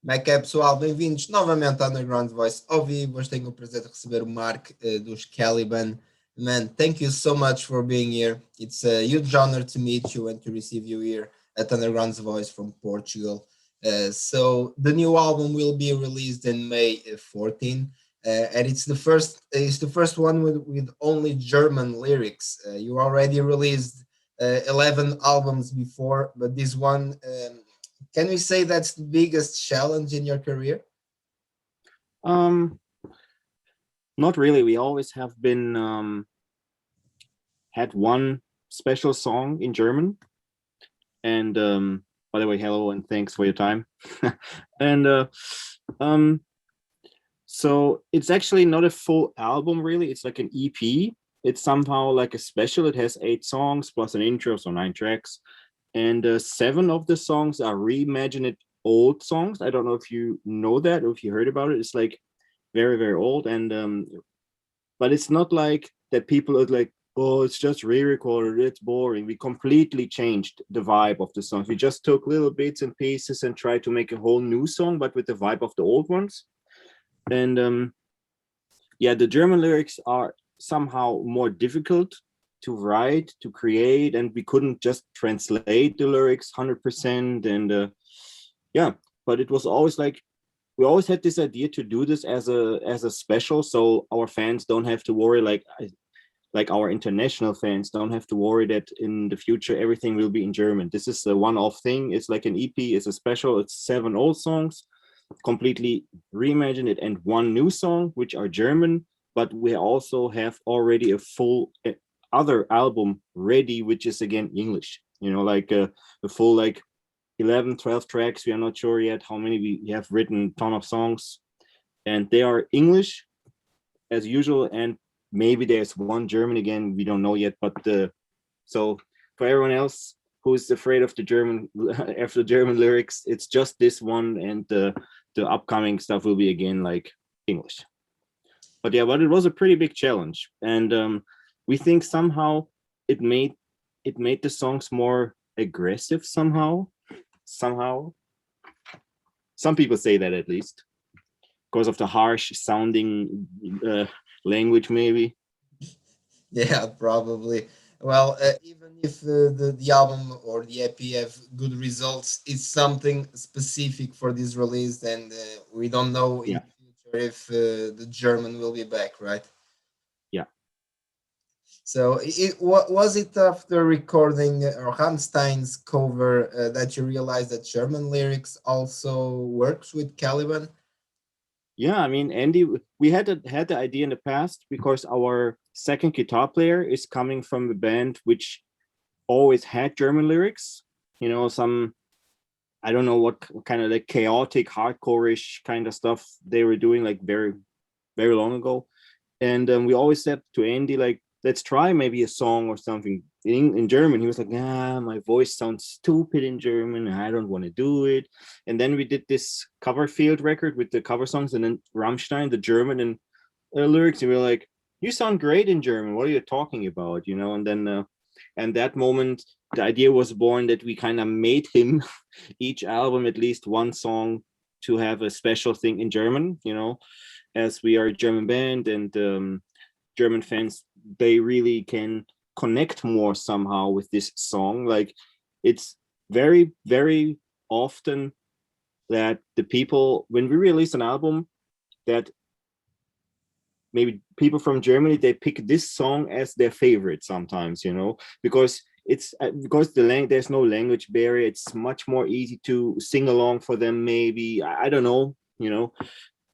Como é que é, pessoal? Bem-vindos novamente ao Underground Voice ao vivo. Hoje tenho o prazer de receber o Marc dos Caliban. Man, thank you so much for being here. It's a huge honor to meet you and to receive you here at Underground's Voice from Portugal. So the new album will be released in May 14, and it's the first one with only German lyrics. You already released 11 albums before, but this one. Can we say that's the biggest challenge in your career? Um, Not really. We always have been had one special song in German. And by the way, hello and thanks for your time. and um, so it's actually not a full album, really. It's like an EP. It's somehow like a special. It has 8 songs plus an intro, so 9 tracks. And 7 of the songs are reimagined old songs. I don't know if you know that or if you heard about it. It's like very, very old. And but it's not like that people are like, oh, it's just re-recorded, it's boring. We completely changed the vibe of the songs. We just took little bits and pieces and tried to make a whole new song, but with the vibe of the old ones. And yeah, the German lyrics are somehow more difficult to write, to create, and we couldn't just translate the lyrics 100%. And yeah, but it was always like, we always had this idea to do this as a special, so our fans don't have to worry, like our international fans don't have to worry that in the future everything will be in German. This is a one-off thing. It's like an EP. It's a special. It's 7 old songs, completely reimagined it, and 1 new song, which are German. But we also have already a full other album ready, which is again English. Like a full like 11, 12 tracks. We are not sure yet how many we have written, ton of songs, and they are English as usual, and maybe there's one German again, we don't know yet. But so for everyone else who's afraid of the German after German lyrics, it's just this one, and the upcoming stuff will be again like English. But yeah, but it was a pretty big challenge, and we think somehow it made the songs more aggressive somehow. Some people say that, at least because of the harsh sounding language, maybe. Yeah, probably. Well, even if the album or the EP have good results, it's something specific for this release, and we don't know in Yeah, the future if the German will be back, right? yeah. So, was it after recording Rammstein's cover that you realized that German lyrics also works with Caliban? Yeah, I mean, Andy, we had the idea in the past because our second guitar player is coming from a band which always had German lyrics. Some, I don't know what kind of like chaotic, hardcore-ish kind of stuff they were doing like very, very long ago. And we always said to Andy, like, let's try maybe a song or something in German. He was like, nah, my voice sounds stupid in German. I don't want to do it. And then we did this cover field record with the cover songs, and then Rammstein, the German and lyrics. And we were like, you sound great in German. What are you talking about? And then, and that moment, the idea was born that we kind of made him each album at least one song to have a special thing in German, as we are a German band, and German fans, they really can connect more somehow with this song. Like, it's very, very often that the people, when we release an album, that maybe people from Germany, they pick this song as their favorite sometimes, because because there's no language barrier. It's much more easy to sing along for them, maybe. I don't know,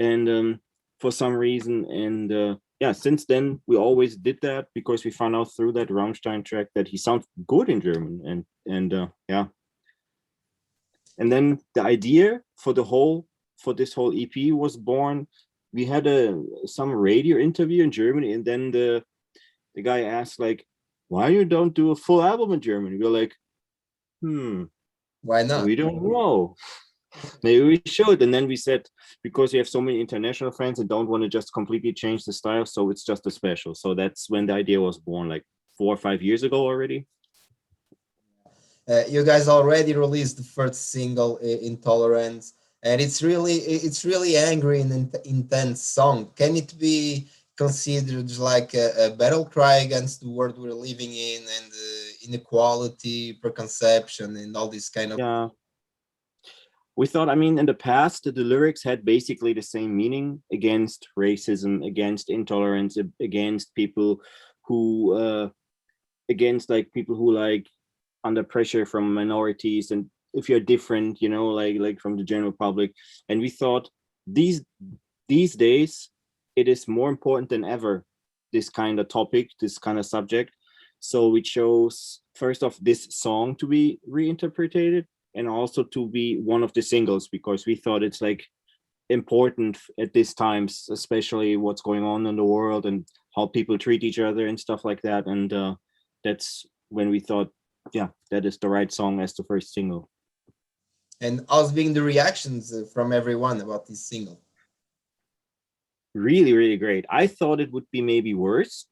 and for some reason. And yeah, since then we always did that because we found out through that Rammstein track that he sounds good in German, and yeah. And then the idea for this whole EP was born. We had some radio interview in Germany, and then the guy asked, like, why you don't do a full album in German? We were like, Why not? we don't know. Maybe we should. And then we said, because we have so many international fans and don't want to just completely change the style, so it's just a special. So that's when the idea was born, like 4 or 5 years ago already. You guys already released the first single, Intolerance. and it's really angry and intense song. Can it be considered like a battle cry against the world we're living in, and inequality, preconception, and all this kind of? Yeah, we thought, I mean, in the past, the lyrics had basically the same meaning against racism, against intolerance, against people who, against like people who like under pressure from minorities, and if you're different, like from the general public. And we thought these these days it is more important than ever, this kind of topic, this kind of subject. So we chose first off this song to be reinterpreted, and also to be one of the singles, because we thought it's like important at this times, especially what's going on in the world and how people treat each other and stuff like that. And that's when we thought, yeah, that is the right song as the first single. And how's being the reactions from everyone about this single? Really, really great. I thought it would be maybe worse,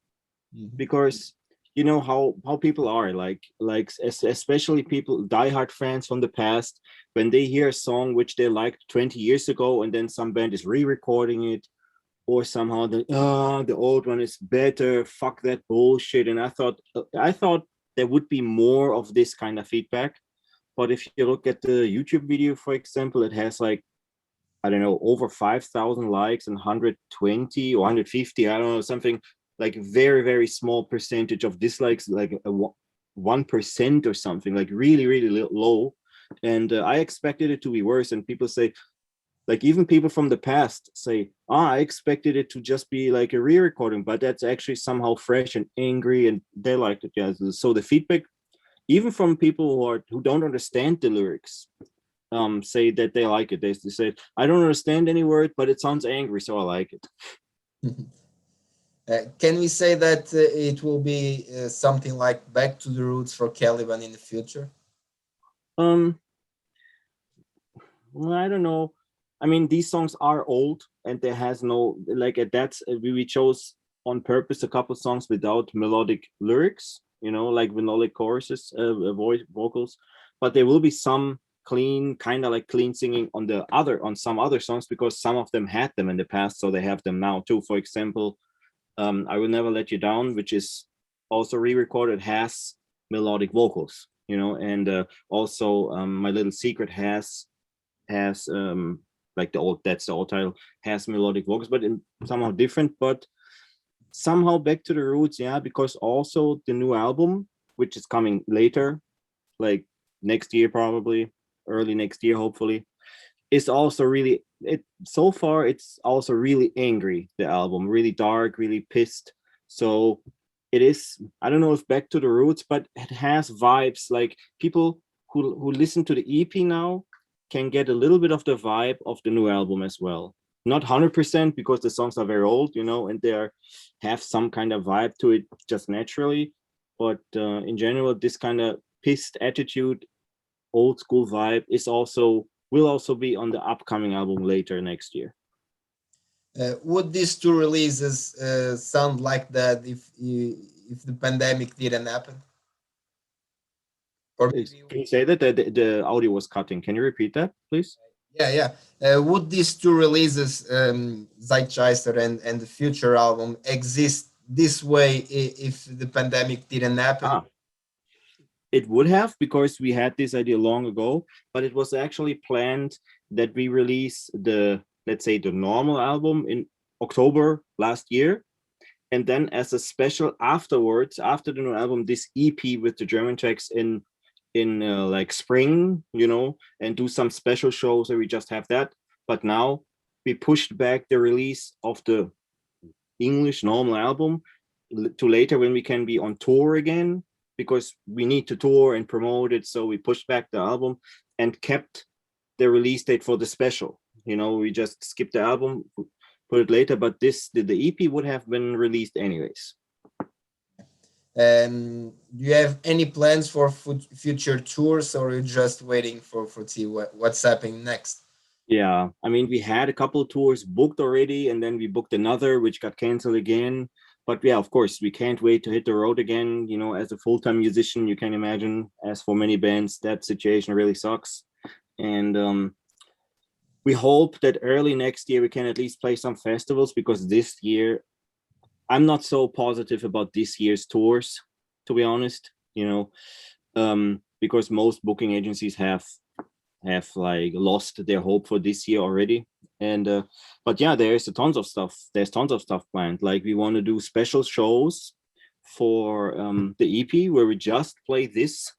Mhm. because you know how people are, especially people, diehard fans from the past, when they hear a song which they liked 20 years ago, and then some band is re-recording it, or somehow the old one is better, fuck that bullshit. And I thought there would be more of this kind of feedback. But if you look at the YouTube video, for example, it has like, I don't know, over 5,000 likes and 120 or 150, I don't know, something like very, very small percentage of dislikes, like 1% or something, like really, really low. And I expected it to be worse. And people say, like even people from the past say, I expected it to just be like a re-recording, but that's actually somehow fresh and angry, and they liked it. Yeah. So the feedback, even from people who don't understand the lyrics, say that they like it. They say, I don't understand any word, but it sounds angry, so I like it. Can we say that it will be something like back to the roots for Caliban in the future? Um, well, I don't know. I mean, these songs are old, and there has no like that's we chose on purpose a couple songs without melodic lyrics, like melodic choruses, voice vocals, but there will be some clean, kind of like clean singing on some other songs, because some of them had them in the past, so they have them now too. For example, I Will Never Let You Down, which is also re-recorded, has melodic vocals, and also My Little Secret has like that's the old title, has melodic vocals, but in somehow different, but somehow back to the roots. Yeah, because also the new album, which is coming later, like next year, probably early next year, hopefully, is also really, it so far it's also really angry, the album, really dark, really pissed. So it is, I don't know if back to the roots, but it has vibes like people who listen to the EP now can get a little bit of the vibe of the new album as well. Not 100%, because the songs are very old, and they have some kind of vibe to it just naturally. But in general, this kind of pissed attitude, old school vibe will also be on the upcoming album later next year. Would these two releases sound like that if the pandemic didn't happen? Or maybe, Can you say that the audio was cutting? Can you repeat that, please? yeah, yeah. Would these two releases, Zeitgeister and the future album, exist this way if the pandemic didn't happen? Ah, it would have, because we had this idea long ago, but it was actually planned that we release let's say, the normal album in October last year, and then as a special afterwards, after the new album, this EP with the German tracks in like spring, and do some special shows where we just have that. But now we pushed back the release of the English normal album to later, when we can be on tour again, because we need to tour and promote it. So we pushed back the album and kept the release date for the special. We just skipped the album, put it later, but the EP would have been released anyways. Do you have any plans for future tours, or are you just waiting for see what's happening next? Yeah, I mean, we had a couple of tours booked already, and then we booked another, which got canceled again. But yeah, of course, we can't wait to hit the road again. As a full-time musician, you can imagine, as for many bands, that situation really sucks. And we hope that early next year we can at least play some festivals, because this year I'm not so positive about this year's tours, to be honest, because most booking agencies have like lost their hope for this year already. And but yeah, there's tons of stuff planned. Like, we want to do special shows for the EP, where we just play this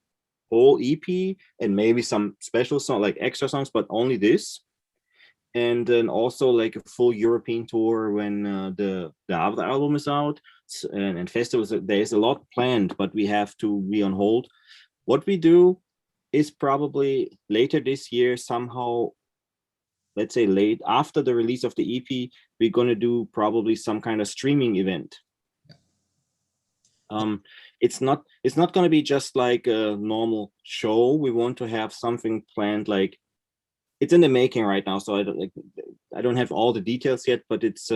whole EP and maybe some special song, like extra songs, but only this. And then also like a full European tour when the other album is out. And festivals, there's a lot planned, but we have to be on hold. What we do is probably later this year, somehow, let's say late after the release of the EP, we're going to do probably some kind of streaming event. It's not going to be just like a normal show. We want to have something planned, like, it's in the making right now, so I don't have all the details yet, but it's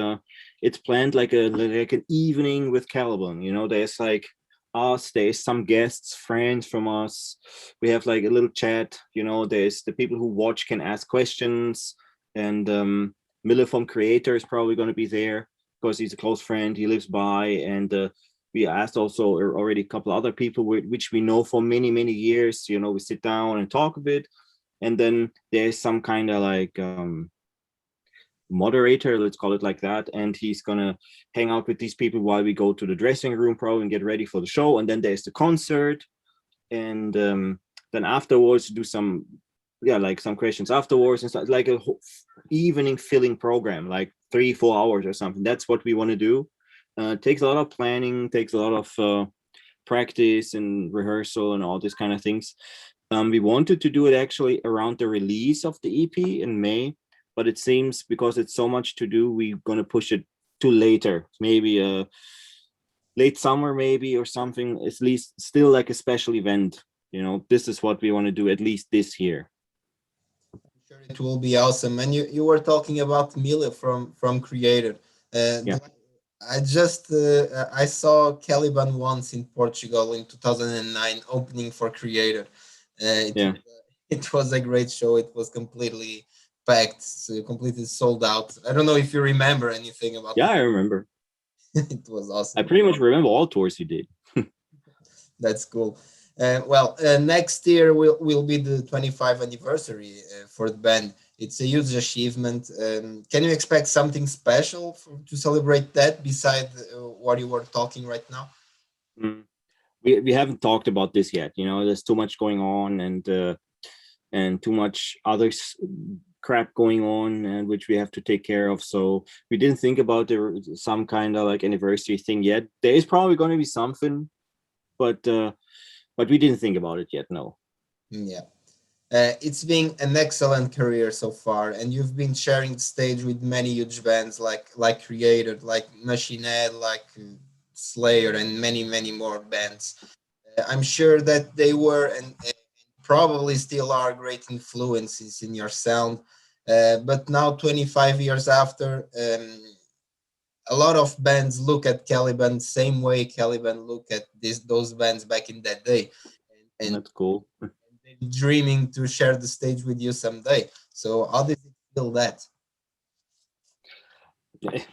planned like an evening with Caliban. There's like us, there's some guests, friends from us. We have like a little chat. There's the people who watch can ask questions, and Miller from Creator is probably going to be there because he's a close friend. He lives by, and we asked also already a couple other people which we know for many years. We sit down and talk a bit. And then there's some kind of like moderator, let's call it like that. And he's going to hang out with these people while we go to the dressing room probably and get ready for the show. And then there's the concert. And then afterwards, do some questions afterwards. And stuff, like a whole evening filling program, like 3-4 hours or something. That's what we want to do. It takes a lot of planning, takes a lot of practice and rehearsal and all these kind of things. We wanted to do it actually around the release of the EP in May, but it seems because it's so much to do, we're going to push it to later, maybe late summer, maybe, or something. At least still like a special event. This is what we want to do at least this year. I'm sure it will be awesome. And you were talking about Mila from Creator. Yeah. I saw Caliban once in Portugal in 2009, opening for Creator. It was a great show. It was completely packed, so completely sold out. I don't know if you remember anything about I remember. It was awesome. I pretty much remember all tours you did. That's cool. Next year will be the 25th anniversary for the band. It's a huge achievement. Can you expect something special to celebrate that beside what you were talking right now? We haven't talked about this yet. There's too much going on, and too much other crap going on, and which we have to take care of. So we didn't think about some kind of like anniversary thing yet. There is probably going to be something, but we didn't think about it yet. No. Yeah. It's been an excellent career so far, and you've been sharing the stage with many huge bands like Creator, like Machine Head, like Slayer, and many more bands. I'm sure that they were and probably still are great influences in your sound. But now, 25 years after, a lot of bands look at Caliban same way Caliban look at those bands back in that day. And that's cool. They're dreaming to share the stage with you someday. So how did you feel that?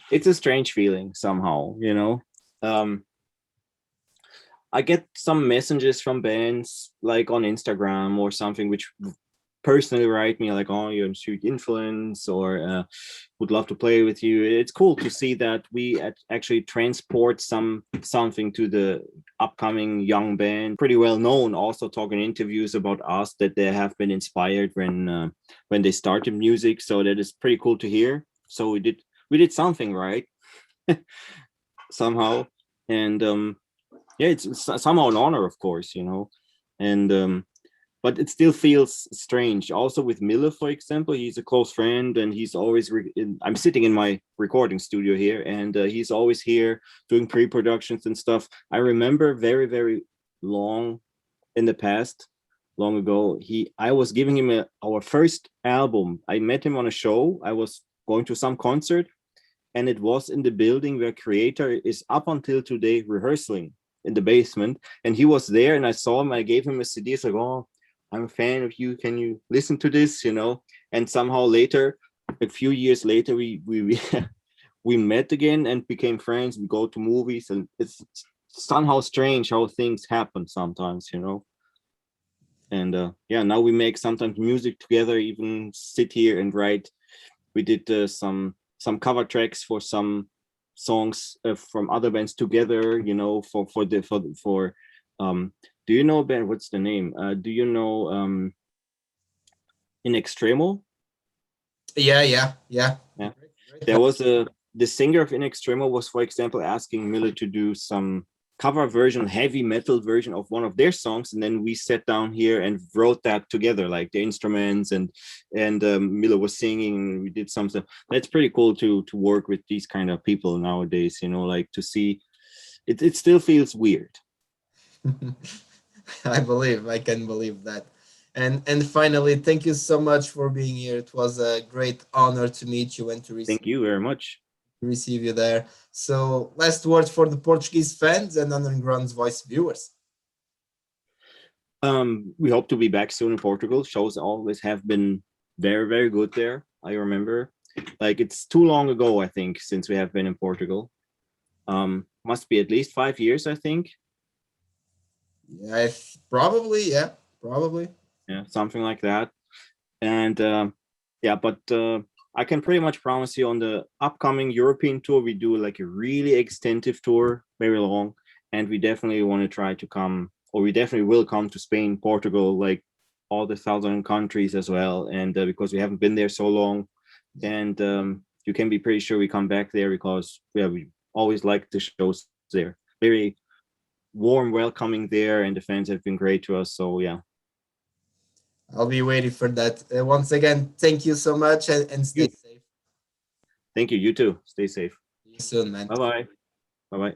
It's a strange feeling somehow, I get some messages from bands like on Instagram or something, which personally write me like, oh, you're a huge influence, or would love to play with you. It's cool to see that we actually transport something to the upcoming young band, pretty well known, also talking interviews about us that they have been inspired when they started music. So that is pretty cool to hear. So we did something right somehow. And it's somehow an honor, of course, and but it still feels strange. Also with Miller, for example, he's a close friend, and he's always I'm sitting in my recording studio here, and he's always here doing pre-productions and stuff. I remember very long in the past, long ago, I was giving him our first album. I met him on a show. I was going to some concert, and it was in the building where Creator is up until today rehearsing, in the basement. And he was there, and I saw him. I gave him a CD. It's like, oh, I'm a fan of you. Can you listen to this? And somehow later a few years later, we met again and became friends. We go to movies, and it's somehow strange how things happen sometimes, you know. And yeah, now we make sometimes music together, even sit here and write. We did some cover tracks for some songs from other bands together, you know, for do you know a band, what's the name, do you know In Extremo? Yeah. Yeah, Great there help. was the singer of In Extremo was, for example, asking Miller to do some cover version, heavy metal version of one of their songs, and then we sat down here and wrote that together, like the instruments, and Miller was singing, and we did something. That's pretty cool to work with these kind of people nowadays, you know, like to see it. It still feels weird. I can believe that. And finally, thank you so much for being here. It was a great honor to meet you and to Thank you very much. receive you there. So, last words for the Portuguese fans and Underground's Voice viewers. We hope to be back soon in Portugal. Shows always have been very, very good there. I remember, like, it's too long ago, I think, since we have been in Portugal. Must be at least 5 years, I think. Yeah, probably. Yeah, probably. Yeah, something like that. And yeah, but I can pretty much promise you on the upcoming European tour, we do like a really extensive tour, very long, and we definitely want to try to come, or we definitely will come to Spain, Portugal, like all the southern countries as well. And because we haven't been there so long, and you can be pretty sure we come back there because yeah, we always like the shows there. Very warm welcoming there, and the fans have been great to us. So yeah, I'll be waiting for that. Once again, thank you so much and stay you. safe. Thank you. You too. Stay safe. See you soon, man. Bye bye. Bye bye.